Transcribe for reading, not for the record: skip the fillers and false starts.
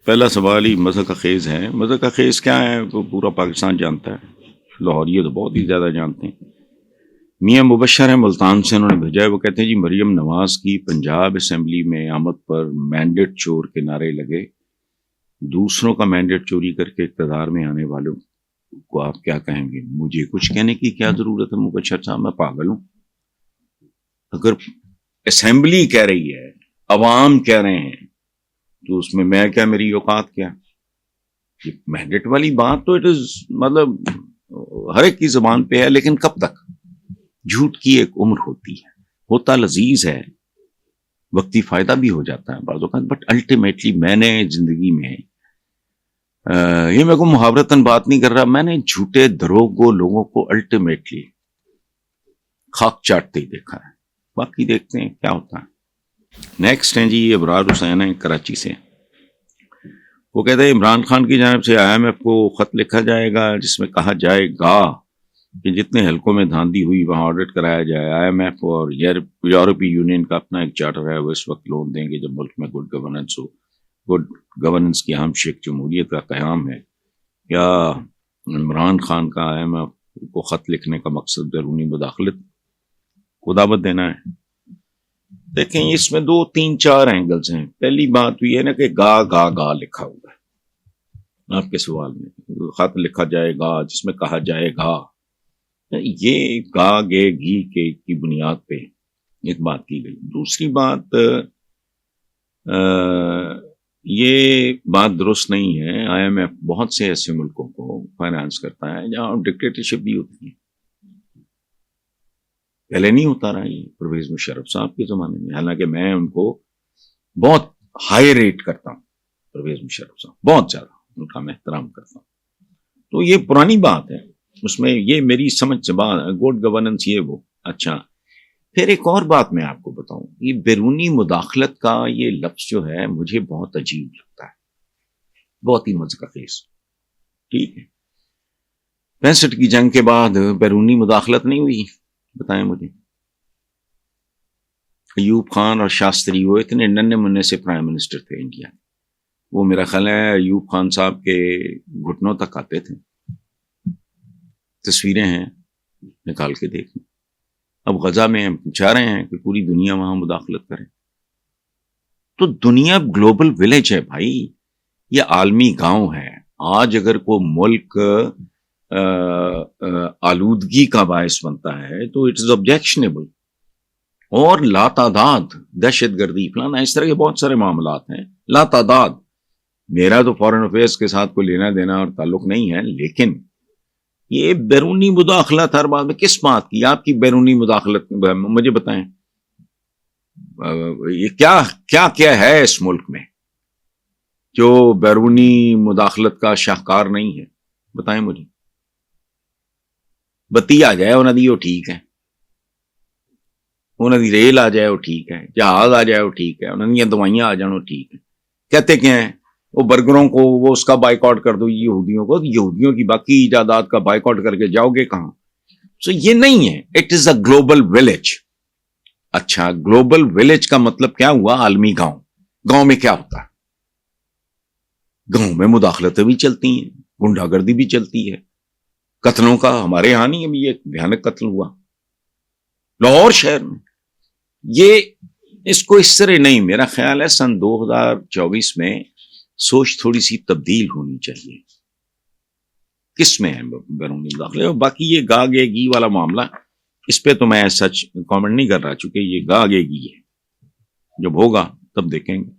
پہلا سوال ہی مذہق خیز ہے. مذہق خیز کیا ہے وہ پورا پاکستان جانتا ہے، لاہوریے تو بہت ہی زیادہ جانتے ہیں. میاں مبشر ہیں ملتان سے، انہوں نے بھیجا ہے. وہ کہتے ہیں جی مریم نواز کی پنجاب اسمبلی میں آمد پر مینڈیٹ چور کے نعرے لگے. دوسروں کا مینڈیٹ چوری کر کے اقتدار میں آنے والوں کو آپ کیا کہیں گے؟ مجھے کچھ کہنے کی کیا ضرورت ہے مبشر صاحب، میں پاگل ہوں؟ اگر اسمبلی کہہ رہی ہے، عوام کہہ رہے ہیں، تو اس میں کیا، میری اوقات کیا؟ مینڈیٹ والی بات تو مطلب ہر ایک کی زبان پہ ہے، لیکن کب تک؟ جھوٹ کی ایک عمر ہوتی ہے، ہوتا لذیذ ہے، وقتی فائدہ بھی ہو جاتا ہے بعض اوقات، بٹ الٹیمیٹلی میں نے زندگی میں یہ میں کو محاورتاً بات نہیں کر رہا، میں نے جھوٹے دروغ لوگوں کو الٹیمیٹلی خاک چاٹتے ہی دیکھا ہے. باقی دیکھتے ہیں کیا ہوتا ہے. نیکسٹ ہیں جی ابرار حسین ہیں کراچی سے. وہ کہتے ہیں عمران خان کی جانب سے IMF کو خط لکھا جائے گا جس میں کہا جائے گا کہ جتنے حلقوں میں دھاندلی ہوئی وہاں آڈٹ کرایا جائے. IMF اور یورپی یونین کا اپنا ایک چارٹر ہے، وہ اس وقت لون دیں گے جب ملک میں گڈ گورننس ہو. گڈ گورننس کی اہم شق جمہوریت کا قیام ہے. کیا عمران خان کا IMF کو خط لکھنے کا مقصد بیرونی مداخلت کو دعوت دینا ہے؟ دیکھیں اس میں 2 3 4 اینگلز ہیں. پہلی بات یہ ہے نا کہ گا گا گا لکھا ہوا ہے آپ کے سوال میں. خط لکھا جائے گا جس میں کہا جائے گا، یہ گا گے گی کے کی بنیاد پہ ایک بات کی گئی. دوسری بات یہ بات درست نہیں ہے. IMF بہت سے ایسے ملکوں کو فائنانس کرتا ہے جہاں ڈکٹیٹرشپ بھی ہوتی ہے. پہلے نہیں ہوتا رہا یہ پرویز مشرف صاحب کے زمانے میں، حالانکہ میں ان کو بہت ہائی ریٹ کرتا ہوں. پرویز مشرف صاحب بہت زیادہ ان کا میں احترام کرتا ہوں. تو یہ پرانی بات ہے، اس میں یہ میری سمجھ سے بات ہے، گڈ گورننس یہ وہ. اچھا پھر ایک اور بات میں آپ کو بتاؤں، یہ بیرونی مداخلت کا یہ لفظ جو ہے مجھے بہت عجیب لگتا ہے، بہت ہی مذہق خیز. ٹھیک ہے، 65 کی جنگ کے بعد بیرونی مداخلت نہیں ہوئی؟ بتائیں مجھے. ایوب خان اور شاستری وہ اتنے ننھے منھے سے پرائم منسٹر تھے انڈیا، وہ میرا خیال ہے ایوب خان صاحب کے گھٹنوں تک آتے تھے. تصویریں ہیں، نکال کے دیکھیں. اب غزہ میں ہم چاہ رہے ہیں کہ پوری دنیا وہاں مداخلت کرے. تو دنیا گلوبل ولیج ہے بھائی، یہ عالمی گاؤں ہے. آج اگر کوئی ملک آلودگی کا باعث بنتا ہے تو اٹ از آبجیکشنیبل. اور لاتعداد دہشت گردی فلانا اس طرح کے بہت سارے معاملات ہیں، لاتعداد. میرا تو فورن افیئرس کے ساتھ کوئی لینا دینا اور تعلق نہیں ہے، لیکن یہ بیرونی مداخلت ہر بات میں کس بات کی؟ آپ کی بیرونی مداخلت مجھے بتائیں، یہ کیا ہے اس ملک میں جو بیرونی مداخلت کا شاہکار نہیں ہے؟ بتائیں مجھے. بتی آ جائے انہوں دی وہ ٹھیک ہے، انہوں دی ریل آ جائے وہ ٹھیک ہے، جہاز آ جائے وہ ٹھیک ہے، انہوں دی دوائیاں آ جائیں وہ ٹھیک ہے. کہتے کیا ہیں وہ برگروں کو وہ اس کا بائیکاٹ کر دو یہودیوں کو، یہودیوں کی باقی ایجادات کا بائیکاٹ کر کے جاؤ گے کہاں؟ سو یہ نہیں ہے. It is a global village. اچھا گلوبل ولیج کا مطلب کیا ہوا؟ عالمی گاؤں. گاؤں میں کیا ہوتا ہے؟ گاؤں میں مداخلتیں بھی چلتی ہیں، گنڈا گردی بھی چلتی ہے، قتلوں کا. ہمارے یہاں نہیں ابھی ایک بھیانک قتل ہوا لاہور شہر میں. یہ اس کو اس طرح نہیں، میرا خیال ہے سن 2024 میں سوچ تھوڑی سی تبدیل ہونی چاہیے. کس میں ہے بیرونی مداخلت؟ باقی یہ گا گے گی والا معاملہ، اس پہ تو میں سچ کامنٹ نہیں کر رہا، چونکہ یہ گا گے گی ہے. جب ہوگا تب دیکھیں گے.